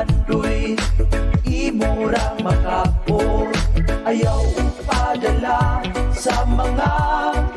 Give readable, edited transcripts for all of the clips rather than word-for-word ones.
pangandoy, imurang makapot. Ayaw upadala sa mga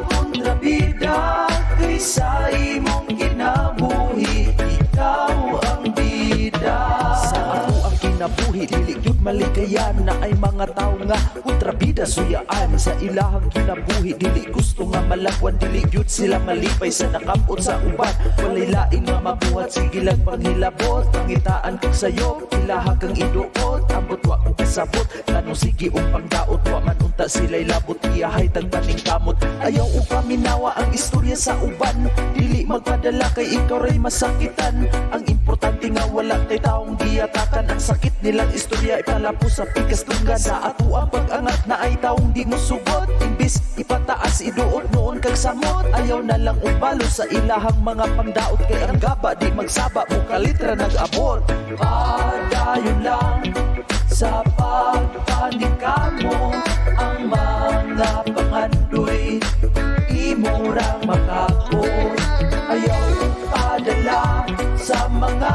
kontrabida, kaysa imong kinabuhi, ikaw ang bida. Sa ako ang kinabuhi, dili gyud malikayan, na ay mga tao nga kontrabida suyaan. Sa ilahang kinabuhi, dili gusto nga malagwan, dili gyud sila malipay sa nakapot sa uban. Walay lain nga mabuhat, sige lang panghilabot, pangitaan kag sayop, ilaha kang iduot, ambot wa ko kasabot, tanong sige umpang daot, wa man unta sila'y labot, iyahay tagpaning kamot. Ayaw upaminawa ang istorya sa uban, dili magpadala kay ikaw ray masakitan. Ang importante nga wala kay taong giyatakan, ang sakit nilang istorya ipalapo sa pikas tunggan. Sa ato ang pag-angat na ay taong di mo sugot, imbis ipataas iduot noon kag samot. Ayaw na lang ubalo sa ilahang mga pangdaot, kay ang gaba di magsaba mo kalitra nag-abot. Padayon lang sa pagpanikamo, ang mga pangandoy, imurang makapot. Ayaw upadala sa mga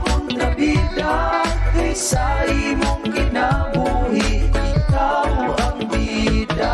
kontrabida, kaysa imong kinabuhi, ikaw ang bida.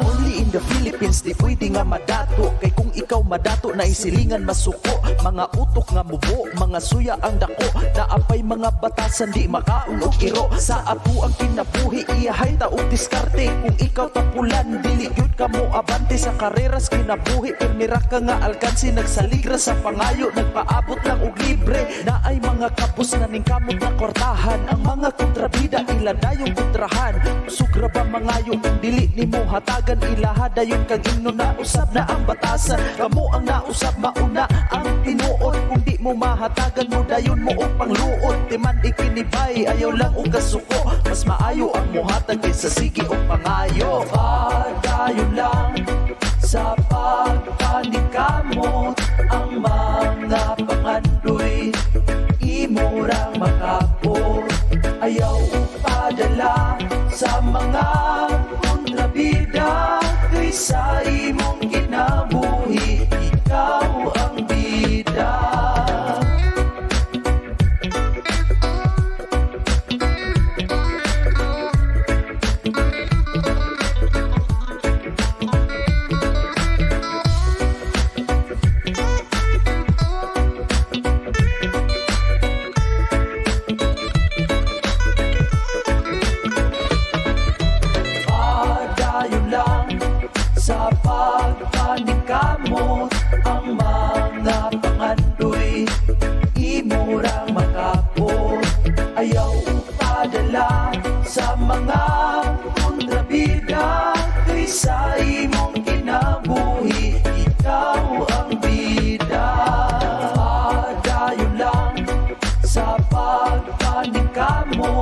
Only in the Philippines di pwede nga madato, kay kung ikaw madato na isilingan masuko. Mga utok nga mubo, mga suya ang dako, naapay mga batasan di makaon og iro. Sa ato ang kinabuhi, iyahay taong diskarte, kung ikaw tapulan, dili gyud ka mo abante sa kareras kinabuhi. Permira ka nga alkansi, nagsaligra sa pangayo, nagpaabot lang og libre, na ay mga kapos na ning kamot na kortahan. Ang mga kontrabida iladayong kontrahan, sugra ba mangayo kung dili nimo hatagan, ilaha dayon kag ingno na usab na ang batasan. Kamo ang nausab mauna ang tinuod, kung di mo mahatagan mo dayon mo og pangluod. Timan ikinibay, ayaw lang og kasuko, mas maayo ang muhatag kaysa sige og pangayo. Padayon lang sa pagpanikamot, ang mga pangandoy, imurang makapot. Ayaw upadala sa mga kontrabida, kaysa imong kinabuhi, ikaw ang bida. Padayon lang sa pagpanikamot, ang mga pangandoy, imurang makapot. Ayaw upadala sa mga kontrabida, kaysa imong kinabuhi, ikaw ang bida. Padayon lang sa pagpanikamot,